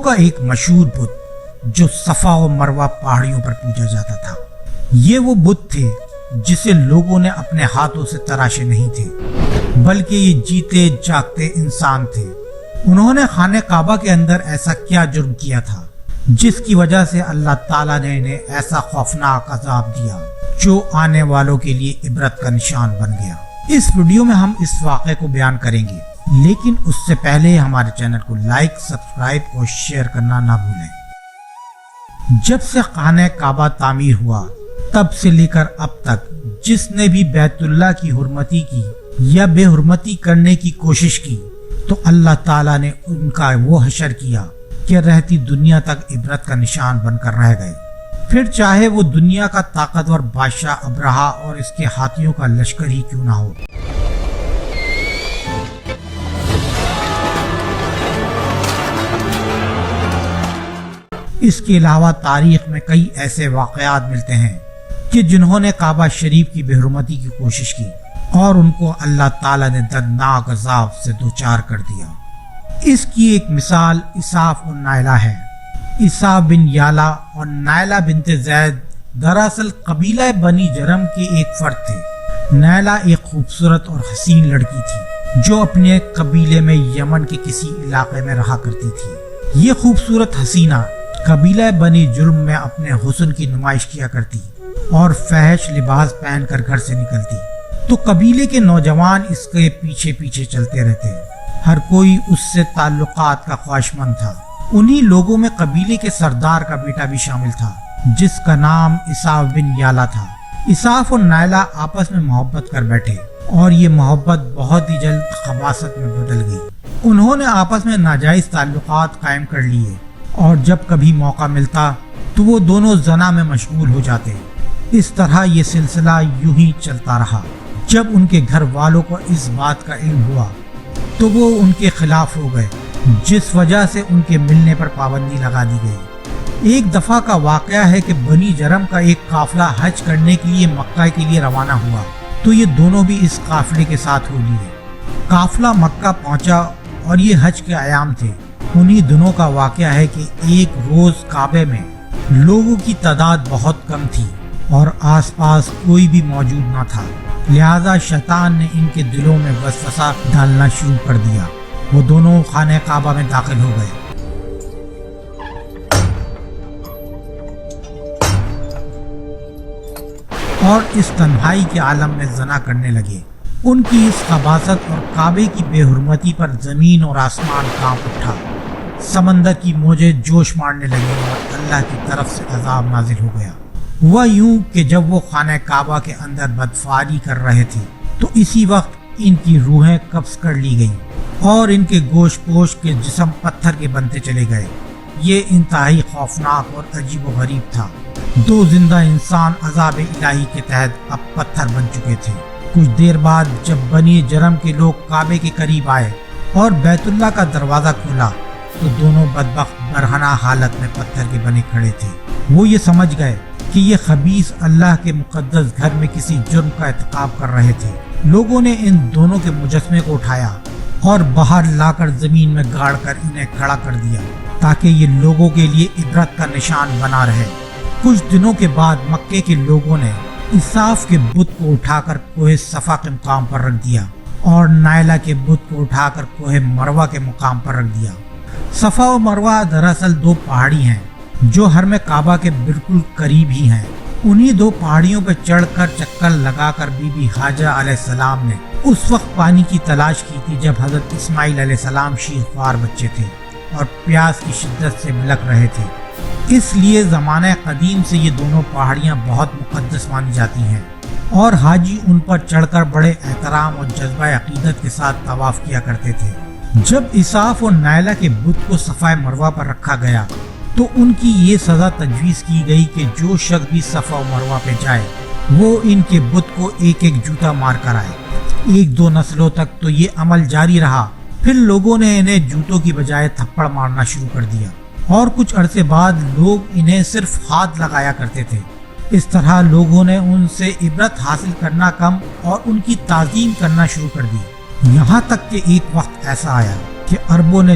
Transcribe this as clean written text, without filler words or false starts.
کا ایک مشہور بت جو صفا و مروہ پہاڑیوں پر پوجا جاتا تھا۔ یہ وہ بت تھے جسے لوگوں نے اپنے ہاتھوں سے تراشے نہیں تھے، بلکہ یہ جیتے جاگتے انسان تھے۔ انہوں نے خانہ کعبہ کے اندر ایسا کیا جرم کیا تھا جس کی وجہ سے اللہ تعالیٰ نے انہیں ایسا خوفناک عذاب دیا جو آنے والوں کے لیے عبرت کا نشان بن گیا۔ اس ویڈیو میں ہم اس واقعے کو بیان کریں گے، لیکن اس سے پہلے ہمارے چینل کو لائک، سبسکرائب اور شیئر کرنا نہ بھولیں۔ جب سے خانہ کعبہ تعمیر ہوا تب سے لے کر اب تک جس نے بھی بیت اللہ کی حرمتی کی یا بے حرمتی کرنے کی کوشش کی تو اللہ تعالیٰ نے ان کا وہ حشر کیا کہ رہتی دنیا تک عبرت کا نشان بن کر رہ گئے، پھر چاہے وہ دنیا کا طاقتور بادشاہ ابرہہ اور اس کے ہاتھیوں کا لشکر ہی کیوں نہ ہو۔ اس کے علاوہ تاریخ میں کئی ایسے واقعات ملتے ہیں کہ جنہوں نے کعبہ شریف کی بے حرمتی کی کوشش کی اور ان کو اللہ تعالیٰ نے دردناک عذاب سے دوچار کر دیا۔ اس کی ایک مثال اساف اور نائلہ ہے۔ اساف بن یالا اور نائلہ بنت زید دراصل قبیلہ بنی جرم کے ایک فرد تھے۔ نائلہ ایک خوبصورت اور حسین لڑکی تھی جو اپنے قبیلے میں یمن کے کسی علاقے میں رہا کرتی تھی۔ یہ خوبصورت حسینہ قبیلہ بنی جرم میں اپنے حسن کی نمائش کیا کرتی اور فحش لباس پہن کر گھر سے نکلتی تو قبیلے کے نوجوان اس کے پیچھے پیچھے چلتے رہتے۔ ہر کوئی اس سے تعلقات کا خواہشمند تھا۔ انہی لوگوں میں قبیلے کے سردار کا بیٹا بھی شامل تھا جس کا نام اساف بن یالا تھا۔ اساف اور نائلہ آپس میں محبت کر بیٹھے اور یہ محبت بہت ہی جلد خباثت میں بدل گئی۔ انہوں نے آپس میں ناجائز تعلقات قائم کر لیے اور جب کبھی موقع ملتا تو وہ دونوں زنا میں مشغول ہو جاتے۔ اس طرح یہ سلسلہ یوں ہی چلتا رہا۔ جب ان کے گھر والوں کو اس بات کا علم ہوا تو وہ ان کے خلاف ہو گئے، جس وجہ سے ان کے ملنے پر پابندی لگا دی گئی۔ ایک دفعہ کا واقعہ ہے کہ بنی جرم کا ایک قافلہ حج کرنے کے لیے مکہ کے لیے روانہ ہوا تو یہ دونوں بھی اس قافلے کے ساتھ ہو لیے۔ قافلہ مکہ پہنچا اور یہ حج کے ایام تھے۔ انہی دنوں کا واقعہ ہے کہ ایک روز کعبے میں لوگوں کی تعداد بہت کم تھی اور آس پاس کوئی بھی موجود نہ تھا، لہذا شیطان نے ان کے دلوں میں وسوسہ ڈالنا شروع کر دیا۔ وہ دونوں خانہ کعبہ میں داخل ہو گئے اور اس تنہائی کے عالم میں زنا کرنے لگے۔ ان کی اس خباثت اور کعبے کی بے حرمتی پر زمین اور آسمان کانپ اٹھا، سمندر کی موجیں جوش مارنے لگی اور اللہ کی طرف سے عذاب نازل ہو گیا۔ ہوا یوں کہ جب وہ خانہ کعبہ کے اندر بدفعلی کر رہے تھے تو اسی وقت ان کی روحیں قبض کر لی گئیں اور ان کے گوشت پوش کے جسم پتھر کے بنتے چلے گئے۔ یہ انتہائی خوفناک اور عجیب و غریب تھا۔ دو زندہ انسان عذاب الہی کے تحت اب پتھر بن چکے تھے۔ کچھ دیر بعد جب بنی جرم کے لوگ کعبے کے قریب آئے اور بیت اللہ کا دروازہ کھولا تو دونوں بدبخت برہنہ حالت میں پتھر کے بنے کھڑے تھے۔ وہ یہ سمجھ گئے کہ یہ خبیث اللہ کے مقدس گھر میں کسی جرم کا ارتکاب کر رہے تھے۔ لوگوں نے ان دونوں کے مجسمے کو اٹھایا اور باہر لا کر زمین میں گاڑ کر انہیں کھڑا کر دیا تاکہ یہ لوگوں کے لیے عبرت کا نشان بنا رہے۔ کچھ دنوں کے بعد مکے کے لوگوں نے اساف کے بت کو اٹھا کر کوہ صفا کے مقام پر رکھ دیا اور نائلہ کے بت کو اٹھا کر کوہ مروہ کے مقام پر رکھ دیا۔ صفا و مروہ دراصل دو پہاڑی ہیں جو حرم کعبہ کے بالکل قریب ہی ہیں۔ انہی دو پہاڑیوں پر چڑھ کر چکر لگا کر بی بی حاجہ علیہ السلام نے اس وقت پانی کی تلاش کی تھی جب حضرت اسماعیل علیہ السلام شیرخوار بچے تھے اور پیاس کی شدت سے بلک رہے تھے۔ اس لیے زمانہ قدیم سے یہ دونوں پہاڑیاں بہت مقدس مانی جاتی ہیں اور حاجی ان پر چڑھ کر بڑے احترام اور جذبہ عقیدت کے ساتھ طواف کیا کرتے تھے۔ جب اساف اور نائلہ کے بت کو صفا مروہ پر رکھا گیا تو ان کی یہ سزا تجویز کی گئی کہ جو شخص بھی صفا و مروہ پہ جائے وہ ان کے بت کو ایک ایک جوتا مار کر آئے۔ ایک دو نسلوں تک تو یہ عمل جاری رہا، پھر لوگوں نے انہیں جوتوں کی بجائے تھپڑ مارنا شروع کر دیا اور کچھ عرصے بعد لوگ انہیں صرف ہاتھ لگایا کرتے تھے۔ اس طرح لوگوں نے ان سے عبرت حاصل کرنا کم اور ان کی تعظیم کرنا شروع کر دی، یہاں تک کہ ایک وقت ایسا آیا کہ عربوں نے